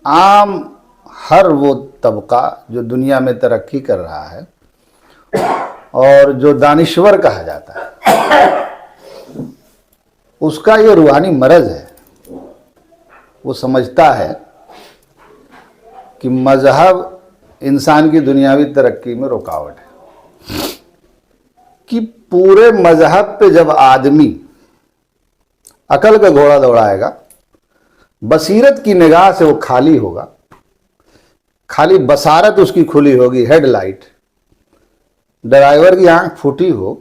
عام ہر وہ طبقہ جو دنیا میں ترقی کر رہا ہے اور جو دانشور کہا جاتا ہے، اس کا یہ روحانی مرض ہے. وہ سمجھتا ہے کہ مذہب انسان کی دنیاوی ترقی میں رکاوٹ ہے، کہ پورے مذہب پہ جب آدمی عقل کا گھوڑا دوڑائے گا، بصیرت کی نگاہ سے وہ خالی ہوگا، خالی بصارت اس کی کھلی ہوگی، ہیڈ لائٹ، ڈرائیور کی آنکھ پھوٹی ہو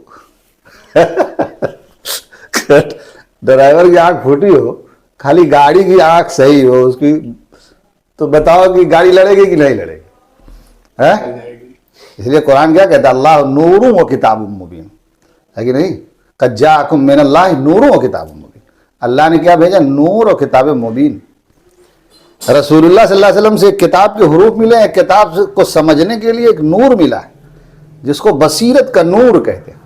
ڈرائیور کی آنکھ پھوٹی ہو، خالی گاڑی کی آنکھ صحیح ہو اس کی، تو بتاؤ کہ گاڑی لڑے گی کہ نہیں لڑے گی؟ اس لیے قرآن کیا کہتا ہے؟ اللہ نور و کتاب مبین، ہے کہ نہیں؟ قد جاءکم من اللہ نور و کتاب مبین. اللہ نے کیا بھیجا؟ نور و کتاب مبین. رسول اللہ صلی اللہ علیہ وسلم سے ایک کتاب کے حروف ملے، ایک کتاب کو سمجھنے کے لیے ایک نور ملا ہے، جس کو بصیرت کا نور کہتے ہیں،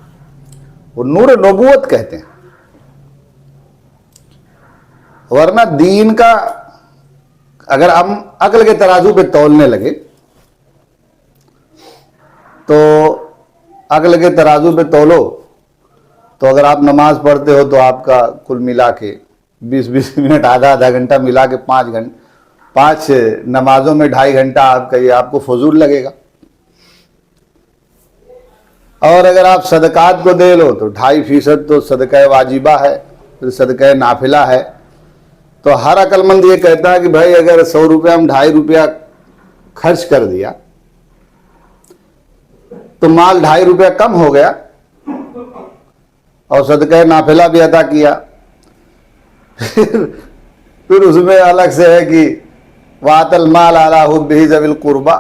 وہ نور نبوت کہتے ہیں. ورنہ دین کا اگر ہم عقل کے ترازو پہ تولنے لگے تو عقل کے ترازو پہ تولو تو اگر آپ نماز پڑھتے ہو تو آپ کا کل ملا کے 20 منٹ آدھا گھنٹہ ملا کے 5 نمازوں میں 2.5 گھنٹہ آپ کا یہ آپ کو فضول لگے گا. اور اگر آپ صدقات کو دے لو تو 2.5% تو صدقہ واجبہ ہے، پھر صدقہ نافلہ ہے. تو ہر عقل مند یہ کہتا ہے کہ بھائی اگر 100 روپیہ ہم 2.5 روپیہ خرچ کر دیا تو مال 2.5 روپیہ کم ہو گیا، اور صدقہ نافلہ بھی ادا کیا. پھر اس میں الگ سے ہے کہ وَآتَ الْمَالَ عَلَىٰ حُبِّهِ ذَوِي الْقُرْبَىٰ،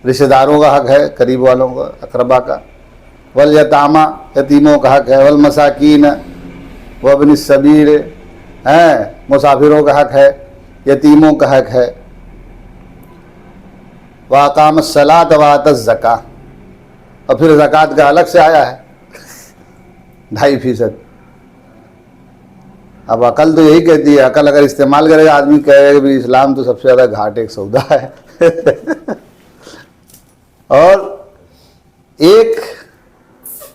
رشتہ داروں کا حق ہے، قریب والوں کا، اقربا کا، وَالْيَتَامَىٰ، یتیموں کا حق ہے، وَالْمَسَاكِينَ وَابْنِ السَّبِيلِ، مسافروں کا حق ہے، یتیموں کا حق ہے. وَأَقَامَ الصَّلَاةَ وَآتَى الزَّكَاةَ، اور پھر زکوٰۃ کا الگ سے آیا ہے 2.5%. اب عقل تو یہی کہتی ہے، عقل اگر استعمال کرے گا آدمی کہے گا کہ اسلام تو سب سے زیادہ گھاٹ ایک سودا ہے. اور ایک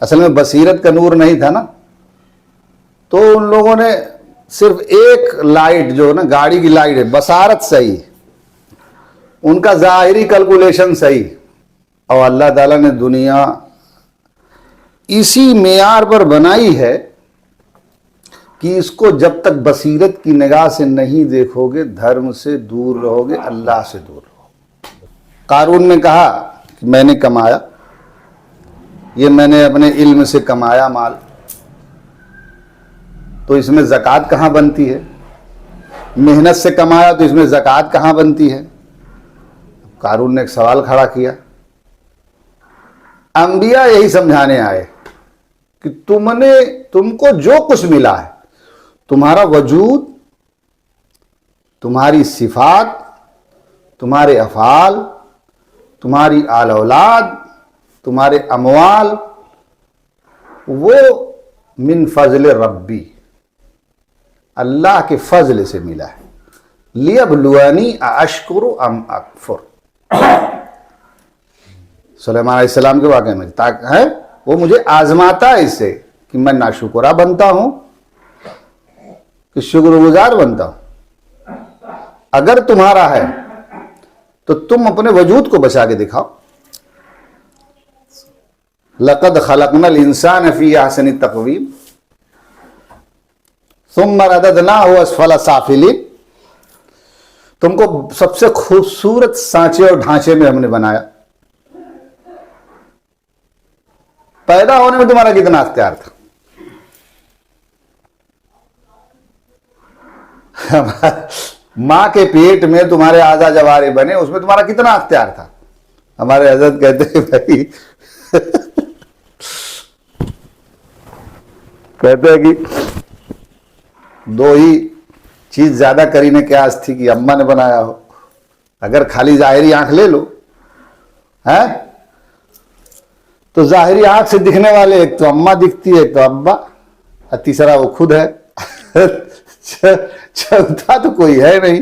اصل میں بصیرت کا نور نہیں تھا نا، تو ان لوگوں نے صرف ایک لائٹ جو نا گاڑی کی لائٹ ہے، بصارت صحیح، ان کا ظاہری کیلکولیشن صحیح، اور اللہ تعالیٰ نے دنیا اسی معیار پر بنائی ہے کہ اس کو جب تک بصیرت کی نگاہ سے نہیں دیکھو گے دھرم سے دور رہو گے، اللہ سے دور رہو گے. قارون نے کہا کہ میں نے کمایا، یہ میں نے اپنے علم سے کمایا مال، تو اس میں زکوٰۃ کہاں بنتی ہے؟ محنت سے کمایا تو اس میں زکوٰۃ کہاں بنتی ہے؟ قارون نے ایک سوال کھڑا کیا. انبیاء یہی سمجھانے آئے کہ تم کو جو کچھ ملا ہے، تمہارا وجود، تمہاری صفات، تمہارے افعال، تمہاری آل اولاد، تمہارے اموال، وہ من فضل ربی، اللہ کے فضل سے ملا ہے. لیبلونی اشکر ام اکفر، سلیمان علیہ السلام کے واقعے میں ہے، وہ مجھے آزماتا ہے اس سے کہ میں ناشکرہ بنتا ہوں کہ شکر گزار بنتا ہوں. اگر تمہارا ہے تو تم اپنے وجود کو بچا کے دکھاؤ. لقد خلقنا الانسان فی احسن تقویم ثم رددناہ اسفل سافلین، تم کو سب سے خوبصورت سانچے اور ڈھانچے میں ہم نے بنایا. پیدا ہونے میں تمہارا کتنا اختیار تھا؟ ماں کے پیٹ میں تمہارے اعضاء جوارح بنے، اس میں تمہارا کتنا اختیار تھا؟ ہمارے حضرت کہتے ہیں بھائی کہتے ہیں کہ 2 ہی چیز زیادہ کرینہ قیاس تھی کہ اماں نے بنایا ہو. اگر خالی ظاہری آنکھ لے لو تو ظاہری آنکھ سے دکھنے والے ایک تو اماں دکھتی ہے، ایک تو ابا، اور تیسرا وہ خود ہے. چوتھا تو کوئی ہے نہیں.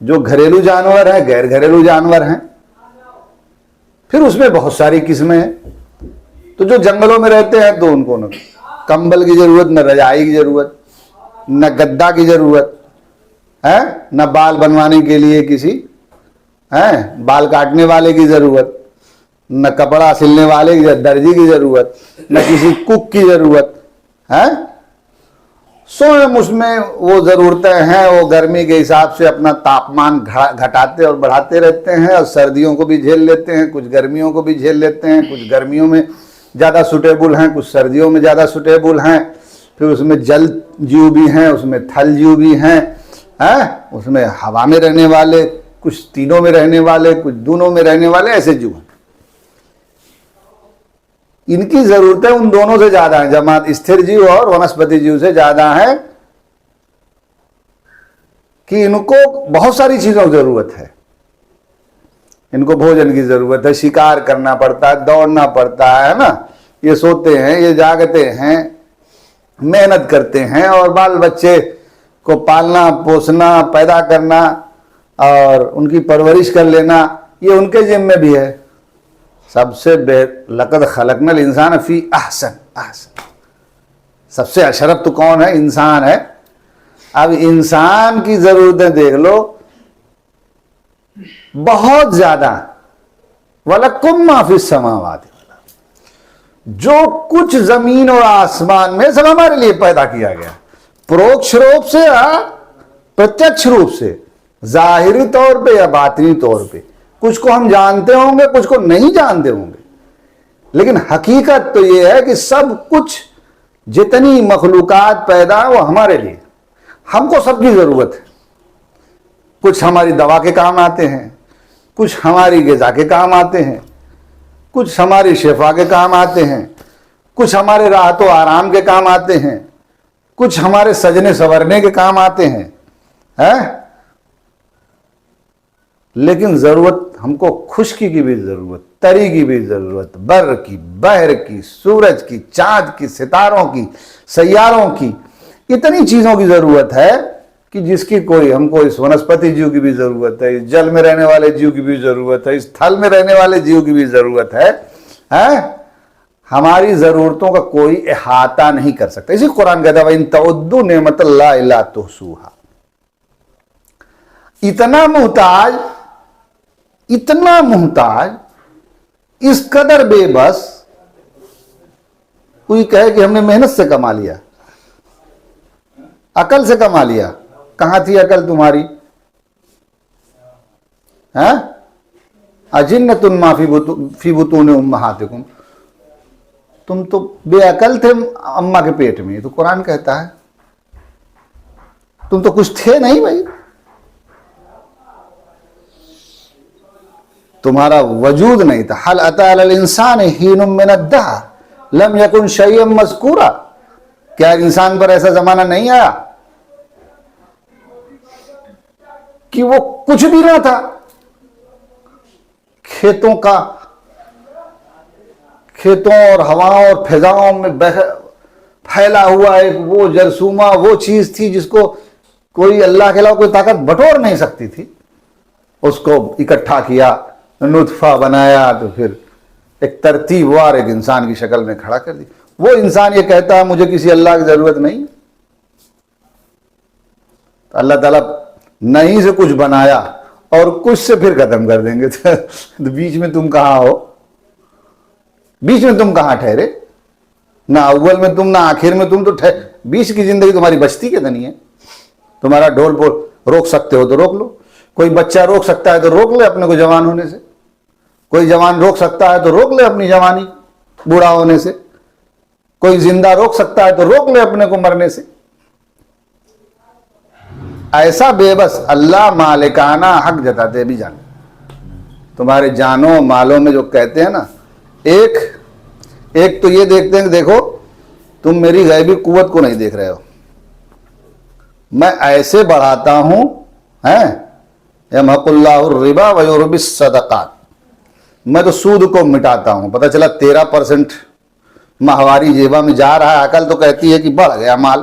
جو گھریلو جانور ہیں، غیر گھریلو جانور ہیں، پھر اس میں بہت ساری قسمیں ہیں. تو جو جنگلوں میں رہتے ہیں تو ان کو نہ کمبل کی ضرورت، نہ رضائی کی ضرورت، نہ گدا کی ضرورت ہے، نہ بال بنوانے کے لیے کسی بال کاٹنے والے کی ضرورت، نہ کپڑا سلنے والے کی، درجی کی ضرورت، نہ کسی کک کی ضرورت ہے. سوئم اس میں وہ ضرورتیں ہیں، وہ گرمی کے حساب سے اپنا تاپمان گھٹاتے اور بڑھاتے رہتے ہیں، اور سردیوں کو بھی جھیل لیتے ہیں، کچھ گرمیوں کو بھی جھیل لیتے ہیں، کچھ گرمیوں میں زیادہ سوٹیبل ہیں، کچھ سردیوں میں زیادہ سوٹیبل ہیں. پھر اس میں جل جیو بھی ہیں، اس میں تھل جیو بھی ہیں، اس میں ہوا میں رہنے والے، کچھ تینوں میں رہنے والے، کچھ دونوں میں رہنے والے، ایسے جیو ہیں. ان کی ضرورتیں ان دونوں سے زیادہ ہیں، جماعت استھر جیو اور ونسپتی جیو سے زیادہ ہیں، کہ ان کو بہت ساری چیزوں کی ضرورت ہے. ان کو بھوجن کی ضرورت ہے، شکار کرنا پڑتا ہے، دوڑنا پڑتا ہے نا. یہ سوتے ہیں، یہ جاگتے ہیں، محنت کرتے ہیں، اور بال بچے کو پالنا پوسنا، پیدا کرنا اور ان کی پرورش کر لینا، یہ ان کے ذمہ بھی ہے. سب سے لقد خلقنا الانسان فی احسن، سب سے اشرف تو کون ہے؟ انسان ہے. اب انسان کی ضرورتیں دیکھ لو، بہت زیادہ. وَلَكُمْ مَا فِي السَّمَاوَاتِ، جو کچھ زمین اور آسمان میں سب ہمارے لیے پیدا کیا گیا، پروکش روپ سے یا پرتیکش روپ سے، ظاہری طور پہ یا باطنی طور پہ. کچھ کو ہم جانتے ہوں گے، کچھ کو نہیں جانتے ہوں گے، لیکن حقیقت تو یہ ہے کہ سب کچھ جتنی مخلوقات پیدا ہیں وہ ہمارے لیے. ہم کو سب کی ضرورت ہے. کچھ ہماری دوا کے کام آتے ہیں، کچھ ہماری غذا کے کام آتے ہیں، کچھ ہماری شفا کے کام آتے ہیں، کچھ ہمارے راحت و آرام کے کام آتے ہیں، کچھ ہمارے سجنے سنورنے کے کام آتے ہیں. لیکن ضرورت ہم کو خشکی کی بھی ضرورت، تری کی بھی ضرورت، بر کی، بحر کی، سورج کی، چاند کی، ستاروں کی، سیاروں کی، اتنی چیزوں کی ضرورت ہے کہ جس کی کوئی، ہم کو اس ونسپتی جیو کی بھی ضرورت ہے، اس جل میں رہنے والے جیو کی بھی ضرورت ہے، اس تھل میں رہنے والے جیو کی بھی ضرورت ہے. ہماری ضرورتوں کا کوئی احاطہ نہیں کر سکتا. اسی قرآن کہتا ہے وَإِن تَعُدُّوا نِعْمَتَ اللَّهِ لَا تُحْصُوهَا. اتنا محتاج، اس قدر بے بس، کوئی کہے کہ ہم نے محنت سے کما لیا، عقل سے کما لیا. کہاں تھی عقل تمہاری؟ اجنۃ ما فی بطون امہاتکم، تم تو بے عقل تھے اماں کے پیٹ میں. تو قرآن کہتا ہے تم تو کچھ تھے نہیں بھائی، تمہارا وجود نہیں تھا. حل اتی علی الانسان حین من الدہر لم یکن شیئا مذکورا. کیا انسان پر ایسا زمانہ نہیں آیا کہ وہ کچھ بھی نہ تھا؟ کھیتوں اور ہواؤں اور فضاؤں میں پھیلا ہوا ایک وہ جرثومہ، وہ چیز تھی جس کو کوئی اللہ کے علاوہ کوئی طاقت بٹور نہیں سکتی تھی. اس کو اکٹھا کیا، نطفہ بنایا، تو پھر ایک ترتیب وار ایک انسان کی شکل میں کھڑا کر دی. وہ انسان یہ کہتا ہے مجھے کسی اللہ کی ضرورت نہیں. تو اللہ تعالیٰ نہیں سے کچھ بنایا اور کچھ سے پھر ختم کر دیں گے. تو بیچ میں تم کہاں ہو؟ بیچ میں تم کہاں ٹھہرے؟ نہ اول میں تم، نہ آخر میں تم. تو بیچ کی زندگی تمہاری بچتی کے نہیں ہے. تمہارا ڈھول پول روک سکتے ہو تو روک لو. کوئی بچہ روک سکتا ہے تو روک لے اپنے کو جوان ہونے سے. کوئی جوان روک سکتا ہے تو روک لے اپنی جوانی بوڑھا ہونے سے. کوئی زندہ روک سکتا ہے تو روک لے اپنے کو مرنے سے. ایسا بے بس اللہ مالکانہ حق جتاتے بھی جانے. تمہارے جانوں مالوں میں جو کہتے ہیں نا، ایک تو یہ دیکھتے ہیں کہ دیکھو تم میری غیبی قوت کو نہیں دیکھ رہے ہو، میں ایسے بڑھاتا ہوں، یمحق اللہ الربا ویربی الصدقات. میں تو سود کو مٹاتا ہوں. پتہ چلا 13% ماہواری جیبا میں جا رہا ہے. عقل تو کہتی ہے کہ بڑھ گیا مال.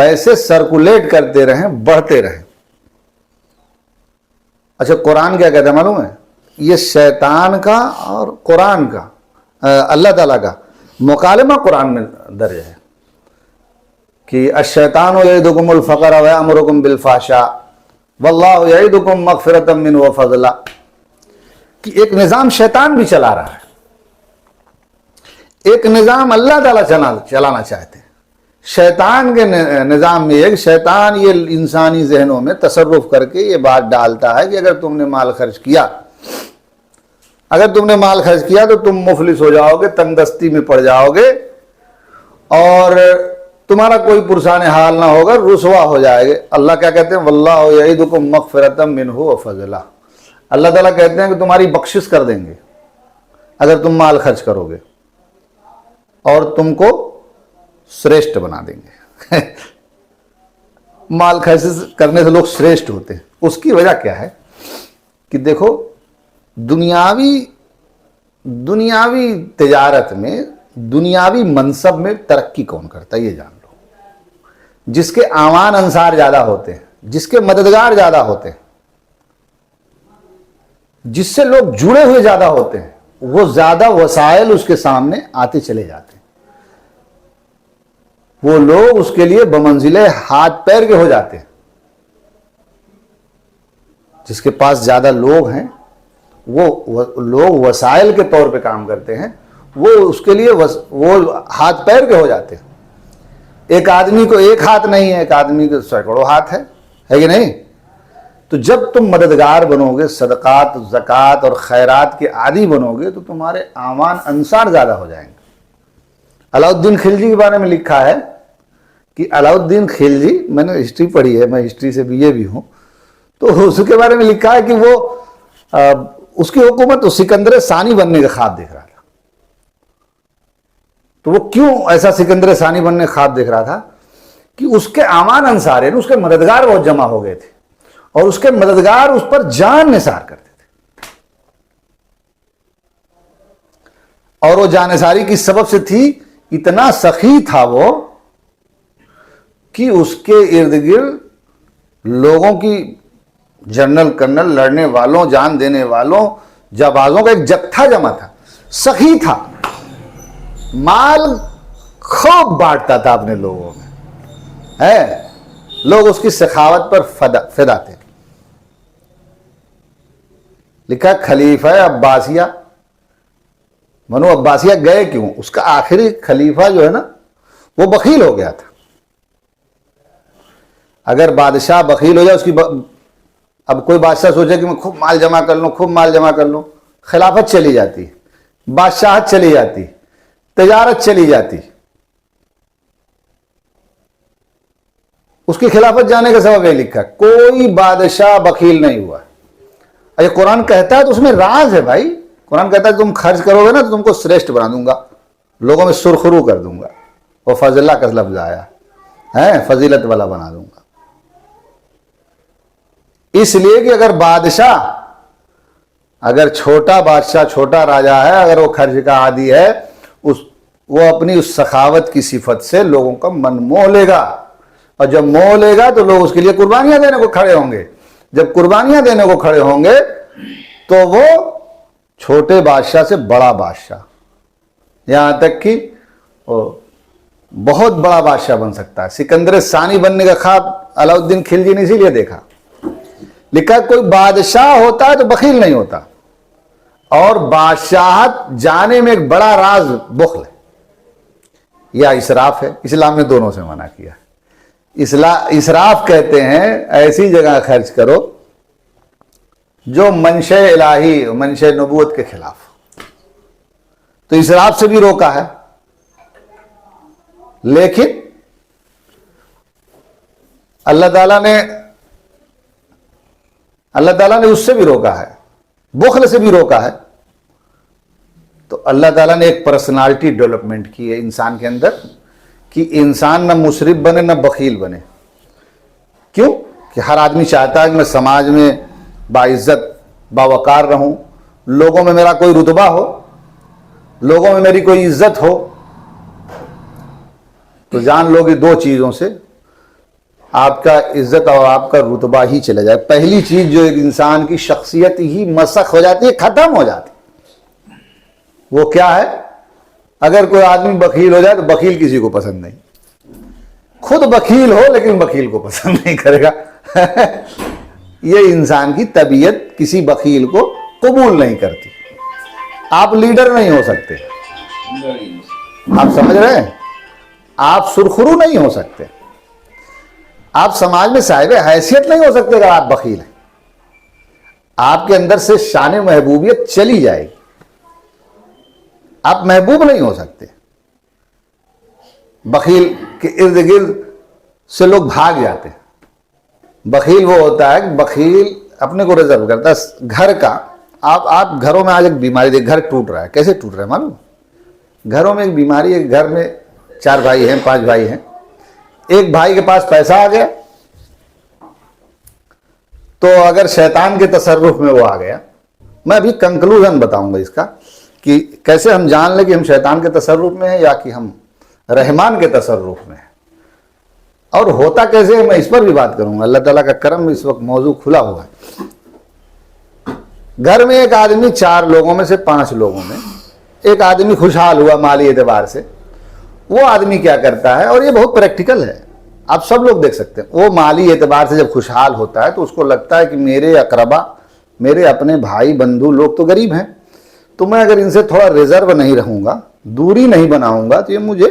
پیسے سرکولیٹ کرتے رہیں, بڑھتے رہیں. اچھا قرآن کیا کہتا ہے معلوم ہے؟ یہ شیطان کا اور قرآن کا, اللہ تعالیٰ کا مکالمہ قرآن میں درج ہے کہ الشیطان یعدکم الفقر ویأمرکم بالفحشاء واللہ یعدکم مغفرۃ منہ وفضلا, کہ ایک نظام شیطان بھی چلا رہا ہے, ایک نظام اللہ تعالیٰ چلانا چاہتے ہیں. شیطان کے نظام میں ایک شیطان یہ انسانی ذہنوں میں تصرف کر کے یہ بات ڈالتا ہے کہ اگر تم نے مال خرچ کیا, اگر تم نے مال خرچ کیا تو تم مفلس ہو جاؤ گے, تنگ دستی میں پڑ جاؤ گے, اور تمہارا کوئی پرسان حال نہ ہوگا, رسوا ہو جائے گے. اللہ کیا کہتے ہیں؟ واللہ یعدکم مغفرۃ منہ وفضلا. اللہ تعالیٰ کہتے ہیں کہ تمہاری بخشش کر دیں گے اگر تم مال خرچ کرو گے, اور تم کو شریشٹھ بنا دیں گے. مال خرچ کرنے سے لوگ شریشٹھ ہوتے ہیں. اس کی وجہ کیا ہے کہ دیکھو دنیاوی تجارت میں, دنیاوی منصب میں ترقی کون کرتا ہے یہ جان لو. جس کے اعوان انصار زیادہ ہوتے ہیں, جس کے مددگار زیادہ ہوتے ہیں, جس سے لوگ جڑے ہوئے زیادہ ہوتے ہیں, وہ زیادہ وسائل اس کے سامنے آتے چلے جاتے ہیں. وہ لوگ اس کے لیے بمنزلے ہاتھ پیر کے ہو جاتے ہیں. جس کے پاس زیادہ لوگ ہیں وہ لوگ وسائل کے طور پہ کام کرتے ہیں, وہ اس کے لیے وہ ہاتھ پیر کے ہو جاتے ہیں. ایک آدمی کو ایک ہاتھ نہیں ہے, ایک آدمی کو سینکڑوں ہاتھ ہے کہ نہیں؟ تو جب تم مددگار بنو گے, صدقات, زکوٰۃ اور خیرات کے عادی بنو گے, تو تمہارے اعوان انصار زیادہ ہو جائیں گے. علاؤالدین خلجی کے بارے میں لکھا ہے کہ علاؤالدین خلجی, میں نے ہسٹری پڑھی ہے, میں ہسٹری سے BA بھی ہوں, تو اس کے بارے میں لکھا ہے کہ وہ اس کی حکومت سکندر ثانی بننے کا خواب دیکھ رہا تھا. تو وہ کیوں ایسا سکندر ثانی بننے کا خواب دیکھ رہا تھا؟ کہ اس کے اعوان انصار, یعنی اس کے مددگار بہت جمع ہو گئے تھے, اور اس کے مددگار اس پر جان نثار کرتے تھے. اور وہ جان نثاری کی سبب سے تھی, اتنا سخی تھا وہ کہ اس کے ارد گرد لوگوں کی, جنرل کرنل لڑنے والوں, جان دینے والوں, جانبازوں کا ایک جتھا جمع تھا. سخی تھا, مال خوب بانٹتا تھا اپنے لوگوں میں, ہے لوگ اس کی سخاوت پر فدا تھے. لکھا خلیفہ عباسیہ, منو عباسیہ گئے کیوں؟ اس کا آخری خلیفہ جو ہے نا وہ بخیل ہو گیا تھا. اگر بادشاہ بخیل ہو جائے, اس کی اب کوئی بادشاہ سوچے کہ میں خوب مال جمع کر لوں, خوب مال جمع کر لوں, خلافت چلی جاتی, بادشاہت چلی جاتی, تجارت چلی جاتی. اس کی خلافت جانے کا سبب یہ لکھا, کوئی بادشاہ بخیل نہیں ہوا. یہ قرآن کہتا ہے تو اس میں راز ہے بھائی. قرآن کہتا ہے تم خرچ کرو گے نا تو تم کو شریشٹھ بنا دوں گا, لوگوں میں سرخرو کر دوں گا. وہ فضلہ کا لفظ آیا ہے, فضیلت والا بنا دوں گا. اس لیے کہ اگر بادشاہ, اگر چھوٹا بادشاہ, چھوٹا راجا ہے, اگر وہ خرچ کا عادی ہے, وہ اپنی اس سخاوت کی صفت سے لوگوں کا من موہ لے گا, اور جب موہ لے گا تو لوگ اس کے لیے قربانیاں دینے کو کھڑے ہوں گے. جب قربانیاں دینے کو کھڑے ہوں گے تو وہ چھوٹے بادشاہ سے بڑا بادشاہ, یہاں تک کہ بہت بڑا بادشاہ بن سکتا ہے. سکندر ثانی بننے کا خواب علاؤالدین خلجی نے اسی لیے دیکھا. لکھا کوئی بادشاہ ہوتا ہے تو بخیل نہیں ہوتا, اور بادشاہت جانے میں ایک بڑا راز بخل ہے یا اسراف ہے. اسلام نے دونوں سے منع کیا. اسراف کہتے ہیں ایسی جگہ خرچ کرو جو منشأ الہی, منشأ نبوت کے خلاف, تو اسراف سے بھی روکا ہے. لیکن اللہ تعالیٰ نے اس سے بھی روکا ہے, بخل سے بھی روکا ہے. تو اللہ تعالیٰ نے ایک پرسنالٹی ڈیولپمنٹ کی ہے انسان کے اندر, کہ انسان نہ مصرف بنے نہ بخیل بنے. کیوں کہ ہر آدمی چاہتا ہے کہ میں سماج میں باعزت باوقار رہوں, لوگوں میں میرا کوئی رتبہ ہو, لوگوں میں میری کوئی عزت ہو. تو جان لو کہ دو چیزوں سے آپ کا عزت اور آپ کا رتبہ ہی چلا جائے. پہلی چیز جو ایک انسان کی شخصیت ہی مسخ ہو جاتی ہے, ختم ہو جاتی, وہ کیا ہے؟ اگر کوئی آدمی بخیل ہو جائے تو بخیل کسی کو پسند نہیں, خود بخیل ہو لیکن بخیل کو پسند نہیں کرے گا. یہ انسان کی طبیعت کسی بخیل کو قبول نہیں کرتی. آپ لیڈر نہیں ہو سکتے, آپ سمجھ رہے ہیں؟ آپ سرخرو نہیں ہو سکتے, آپ سماج میں صاحب حیثیت نہیں ہو سکتے اگر آپ بخیل ہیں. آپ کے اندر سے شان محبوبیت چلی جائے گی, آپ محبوب نہیں ہو سکتے. بخیل کے ارد گرد سے لوگ بھاگ جاتے ہیں. بخیل وہ ہوتا ہے کہ بخیل اپنے کو ریزرو کرتا ہے گھر کا. آپ گھروں میں آج ایک بیماری دیکھ, گھر ٹوٹ رہا ہے, کیسے ٹوٹ رہا ہے معلوم؟ گھروں میں ایک بیماری ہے, گھر میں 4 بھائی ہیں, 5 بھائی ہیں, ایک بھائی کے پاس پیسہ آ گیا تو اگر شیطان کے تصرف میں وہ آ گیا, میں ابھی کنکلوژن بتاؤں گا اس کا کہ کیسے ہم جان لیں کہ ہم شیطان کے تصرف میں ہیں یا کہ ہم رحمان کے تصرف میں ہیں, اور ہوتا کیسے ہے میں اس پر بھی بات کروں گا. اللہ تعالیٰ کا کرم اس وقت موضوع کھلا ہوا ہے. گھر میں ایک آدمی 4 لوگوں میں سے 5 لوگوں میں ایک آدمی خوشحال ہوا مالی اعتبار سے. وہ آدمی کیا کرتا ہے, اور یہ بہت پریکٹیکل ہے, آپ سب لوگ دیکھ سکتے ہیں, وہ مالی اعتبار سے جب خوشحال ہوتا ہے تو اس کو لگتا ہے کہ میرے اقربا, میرے اپنے بھائی بندھو لوگ تو غریب ہیں, تو میں اگر ان سے تھوڑا ریزرو نہیں رہوں گا, دوری نہیں بناؤں گا, تو یہ مجھے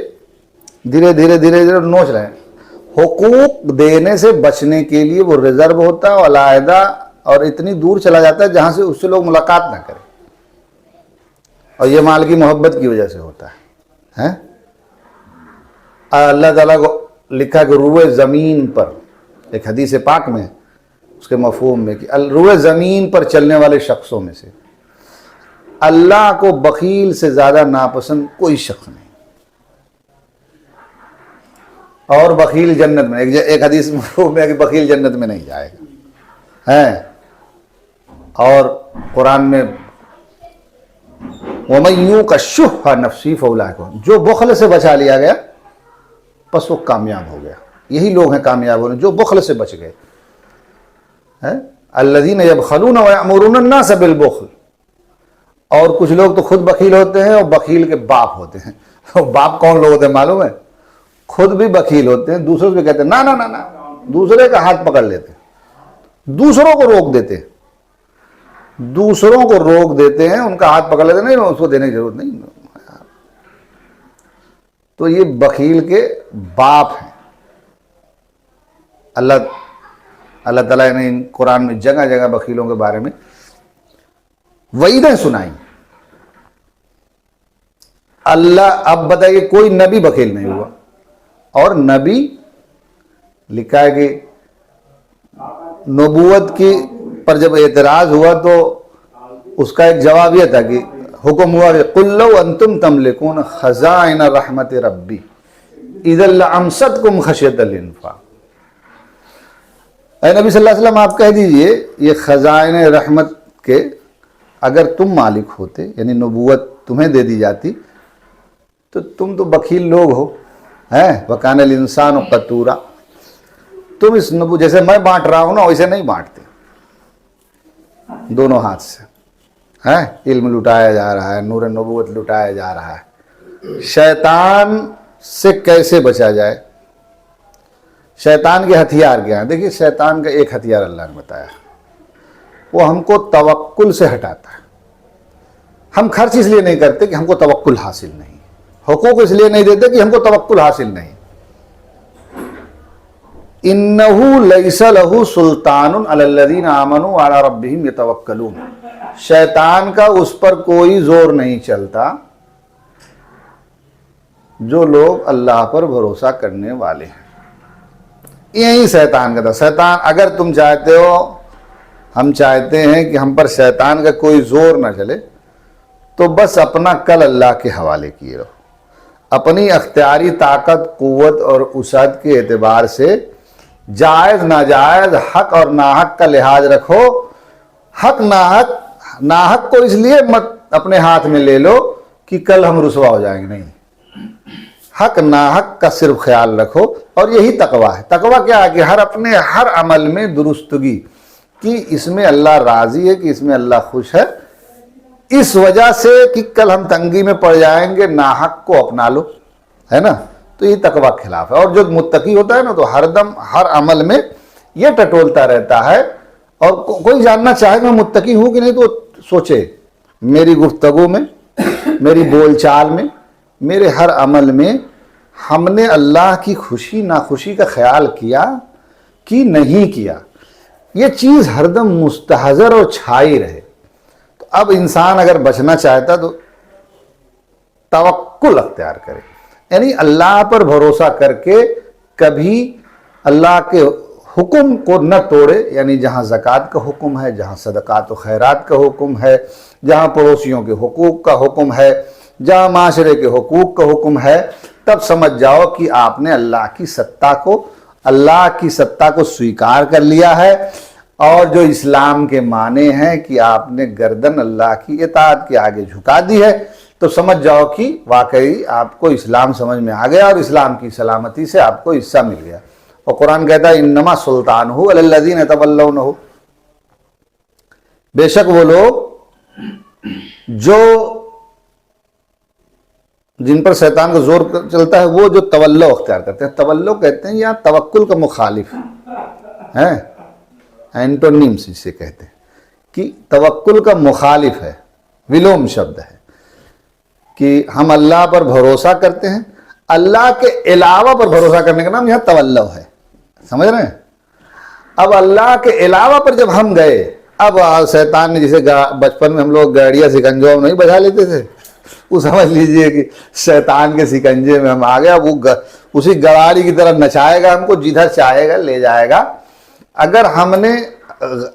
دھیرے دھیرے نوچ رہے ہیں. حقوق دینے سے بچنے کے لیے وہ ریزرو ہوتا ہے, علیحدہ اور اتنی دور چلا جاتا ہے جہاں سے اس سے لوگ ملاقات نہ کریں, اور یہ مال کی محبت کی وجہ سے ہوتا ہے. اللہ تعالیٰ کو لکھا کہ روئے زمین پر, ایک حدیث پاک میں اس کے مفہوم میں, کہ روئے زمین پر چلنے والے شخصوں میں سے اللہ کو بخیل سے زیادہ ناپسند کوئی شخص نہیں, اور بخیل جنت میں, ایک حدیث مفہوم ہے کہ بخیل جنت میں نہیں جائے گا ہے. اور قرآن میں وَمَن يُوقَ شُحَّ نَفْسِهِ فَأُولَٰئِكَ, جو بخل سے بچا لیا گیا پس وہ کامیاب ہو گیا. یہی لوگ ہیں کامیاب ہونے جو بخل سے بچ گئے. الَّذِينَ يَبْخَلُونَ وَيَأْمُرُونَ النَّاسَ بِالْبُخْلِ, اور کچھ لوگ تو خود بخیل ہوتے ہیں اور بخیل کے باپ ہوتے ہیں. باپ کون لوگ ہوتے ہیں معلوم ہے؟ خود بھی بخیل ہوتے ہیں, دوسروں سے کہتے ہیں نا نا نا نا, دوسرے کا ہاتھ پکڑ لیتے, دوسروں کو روک دیتے, دوسروں کو روک دیتے ہیں, ان کا ہاتھ پکڑ لیتے, نہیں اس کو دینے کی ضرورت نہیں. تو یہ بخیل کے باپ ہیں. اللہ تعالیٰ نے قرآن میں جگہ جگہ بخیلوں کے بارے میں وعیدیں سنائیں. اللہ, اب بتائیے کوئی نبی بخیل نہیں ہوا, اور نبی لکھا ہے کہ نبوت کی پر جب اعتراض ہوا تو اس کا ایک جواب یہ تھا کہ حکم ہوا کہ قُلْ لَوْ أَنْتُمْ تَمْلِكُونَ خَزَائِنَ رَحْمَتِ رَبِّي إِذًا لَأَمْسَكْتُمْ خَشْيَةَ الْإِنفَاقِ. اے نبی صلی اللہ علیہ وسلم آپ کہہ دیجئے یہ خزائن رحمت کے اگر تم مالک ہوتے, یعنی نبوت تمہیں دے دی جاتی, تو تم تو بخیل لوگ ہو ہیں. وَكَانَ الْإِنسَانُ قَتُورًا, تم اس نبوت جیسے میں بانٹ رہا ہوں نا ویسے نہیں بانٹتے, دونوں ہاتھ سے ہے. علم لٹایا جا رہا ہے, نور نبوت لٹایا جا رہا ہے. شیطان سے کیسے بچا جائے؟ شیطان کے ہتھیار کیا ہیں؟ دیکھیے شیطان کا ایک ہتھیار اللہ نے بتایا, وہ ہم کو توکل سے ہٹاتا ہے. ہم خرچ اس لیے نہیں کرتے کہ ہم کو توکل حاصل نہیں, حقوق اس لیے نہیں دیتے کہ ہم کو توکل حاصل نہیں. اِنَّهُ لَيْسَ لَهُ سُلْطَانٌ عَلَى الَّذِينَ آمَنُوا وَعَلَى رَبِّهِمْ يَتَوَكَّلُونَ. شیطان کا اس پر کوئی زور نہیں چلتا جو لوگ اللہ پر بھروسہ کرنے والے ہیں. یہی شیطان کا تھا. شیطان اگر تم چاہتے ہو, ہم چاہتے ہیں کہ ہم پر شیطان کا کوئی زور نہ چلے, تو بس اپنا کل اللہ کے حوالے کیے رہو. اپنی اختیاری طاقت, قوت اور وسعت کے اعتبار سے جائز ناجائز, حق اور ناحق کا لحاظ رکھو. حق ناحق کو اس لیے مت اپنے ہاتھ میں لے لو کہ کل ہم رسوا ہو جائیں گے, نہیں. حق ناحق کا صرف خیال رکھو، اور یہی تقویٰ ہے۔ تقویٰ کیا ہے کہ اپنے ہر عمل میں درستگی، کہ اس میں اللہ راضی ہے، کہ اس میں اللہ خوش ہے، اس وجہ سے کہ کل ہم تنگی میں پڑ جائیں گے، ناحق کو اپنا لو، ہے نا، تو یہ تقویٰ کے خلاف ہے۔ اور جو متقی ہوتا ہے نا تو ہر دم ہر عمل میں یہ ٹٹولتا رہتا ہے، اور کوئی جاننا چاہے میں متقی ہوں کہ نہیں تو سوچے میری گفتگو میں، میری بول چال میں، میرے ہر عمل میں ہم نے اللہ کی خوشی ناخوشی کا خیال کیا کہ نہیں کیا، یہ چیز ہر دم مستحضر اور چھائی رہے۔ تو اب انسان اگر بچنا چاہتا تو توکل اختیار کرے، یعنی اللہ پر بھروسہ کر کے کبھی اللہ کے حکم کو نہ توڑے، یعنی جہاں زکوٰۃ کا حکم ہے، جہاں صدقات و خیرات کا حکم ہے، جہاں پڑوسیوں کے حقوق کا حکم ہے، جہاں معاشرے کے حقوق کا حکم ہے، تب سمجھ جاؤ کہ آپ نے اللہ کی ستا کو سویکار کر لیا ہے، اور جو اسلام کے معنی ہیں کہ آپ نے گردن اللہ کی اطاعت کے آگے جھکا دی ہے، تو سمجھ جاؤ کہ واقعی آپ کو اسلام سمجھ میں آ گیا، اور اسلام کی سلامتی سے آپ کو حصہ مل گیا۔ اور قرآن کہتا ہے انما سلطانہ علی الذین یتولونہ، بے شک وہ لوگ جو جن پر شیطان کا زور چلتا ہے، وہ جو تولو اختیار کرتے ہیں۔ تولو کہتے ہیں یا توکل کا مخالف ہے، اینٹونیمس اسے کہتے ہیں، کہ توکل کا مخالف ہے، ولوم شبد ہے، کہ ہم اللہ پر بھروسہ کرتے ہیں، اللہ کے علاوہ پر بھروسہ کرنے کا نام یہاں تولو ہے، سمجھ رہے ہیں؟ اب اللہ کے علاوہ پر جب ہم گئے، اب شیطان نے، جسے بچپن میں ہم لوگ گاڑیاں سکنجوں میں نہیں بجھا لیتے تھے، وہ سمجھ لیجئے کہ شیطان کے سکنجے میں ہم آ گیا، وہ اسی گڑاڑی کی طرح نچائے گا ہم کو، جدھر چاہے گا لے جائے گا۔ اگر ہم نے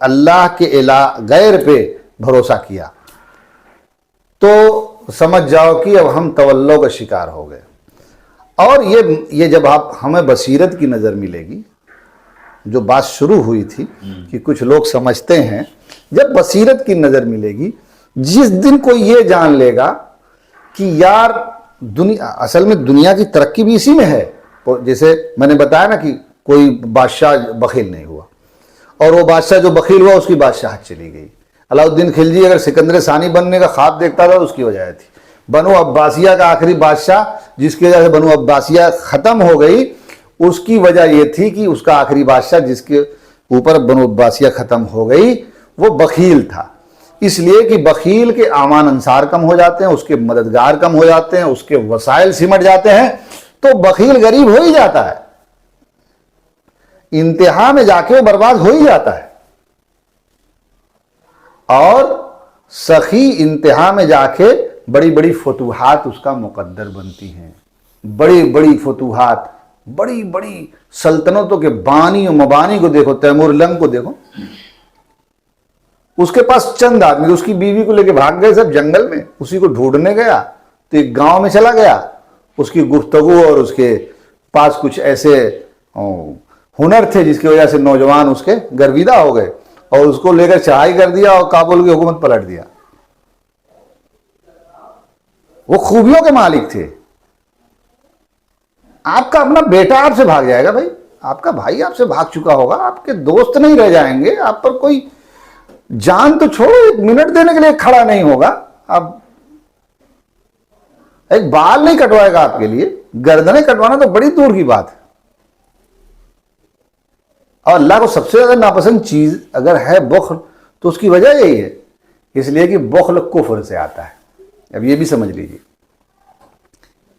اللہ کے غیر پہ بھروسہ کیا تو سمجھ جاؤ کہ اب ہم تولو کا شکار ہو گئے۔ اور یہ جب ہمیں بصیرت کی نظر ملے گی، جو بات شروع ہوئی تھی کہ کچھ لوگ سمجھتے ہیں، جب بصیرت کی نظر ملے گی، جس دن کوئی یہ جان لے گا کہ یار اصل میں دنیا کی ترقی بھی اسی میں ہے، جیسے میں نے بتایا نا کہ کوئی بادشاہ بخیل نہیں ہوا، اور وہ بادشاہ جو بخیل ہوا اس کی بادشاہت چلی گئی۔ علاؤالدین خلجی اگر سکندر ثانی بننے کا خواب دیکھتا تھا، اس کی وجہ تھی بنو عباسیہ کا آخری بادشاہ، جس کی وجہ سے بنو عباسیہ ختم ہو گئی، اس کی وجہ یہ تھی کہ اس کا آخری بادشاہ جس کے اوپر بنو عباسیہ ختم ہو گئی وہ بخیل تھا۔ اس لیے کہ بخیل کے اعوان انصار کم ہو جاتے ہیں، اس کے مددگار کم ہو جاتے ہیں، اس کے وسائل سمٹ جاتے ہیں، تو بخیل غریب ہو ہی جاتا ہے، انتہا میں جا کے وہ برباد ہو ہی جاتا ہے، اور سخی انتہا میں جا کے بڑی بڑی فتوحات اس کا مقدر بنتی ہیں، بڑی بڑی فتوحات، بڑی بڑی سلطنتوں کے بانی و مبانی کو دیکھو، تیمور لنگ کو دیکھو، اس کے پاس چند آدمی، اس کی بیوی کو لے کے بھاگ گئے سب جنگل میں، اسی کو ڈھونڈنے گیا تو ایک گاؤں میں چلا گیا، اس کی گفتگو اور اس کے پاس کچھ ایسے ہنر تھے جس کی وجہ سے نوجوان اس کے گرویدہ ہو گئے، اور اس کو لے کر چڑھائی کر دیا اور کابل کی حکومت پلٹ دیا۔ وہ خوبیوں کے مالک تھے۔ آپ کا اپنا بیٹا آپ سے بھاگ جائے گا بھائی، آپ کا بھائی آپ سے بھاگ چکا ہوگا، آپ کے دوست نہیں رہ جائیں گے، آپ پر کوئی جان تو چھوڑو ایک منٹ دینے کے لیے کھڑا نہیں ہوگا، اب ایک بال نہیں کٹوائے گا آپ کے لیے، گردنیں کٹوانا تو بڑی دور کی بات ہے۔ اور اللہ کو سب سے زیادہ ناپسند چیز اگر ہے بخل، تو اس کی وجہ یہی ہے، اس لیے کہ بخل کفر سے آتا ہے۔ اب یہ بھی سمجھ لیجیے،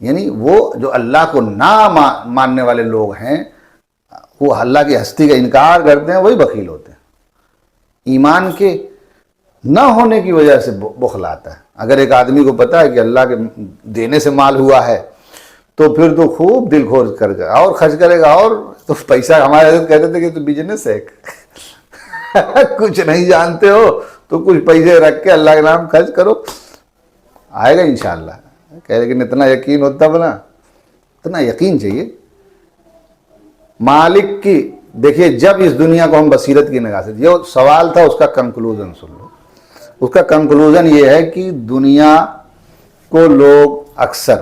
یعنی وہ جو اللہ کو نہ ماننے والے لوگ ہیں، وہ اللہ کی ہستی کا انکار کرتے ہیں، وہی بخیل ہوتے ہیں۔ ایمان کے نہ ہونے کی وجہ سے بخل آتا ہے۔ اگر ایک آدمی کو پتا ہے کہ اللہ کے دینے سے مال ہوا ہے، تو پھر تو خوب دل کھول کر گا اور خرچ کرے گا، اور تو پیسہ، ہمارے حضرت کہتے تھے کہ تو بزنس ہے، کچھ نہیں جانتے ہو تو کچھ پیسے رکھ کے اللہ کے نام خرچ کرو، آئے گا انشاءاللہ۔ کہہ لیکن اتنا یقین ہوتا بنا، اتنا یقین چاہیے مالک کی۔ دیکھیے جب اس دنیا کو ہم بصیرت کی نگاہ سے، جو سوال تھا اس کا کنکلوژن سن لو۔ اس کا کنکلوژن یہ ہے کہ دنیا کو لوگ اکثر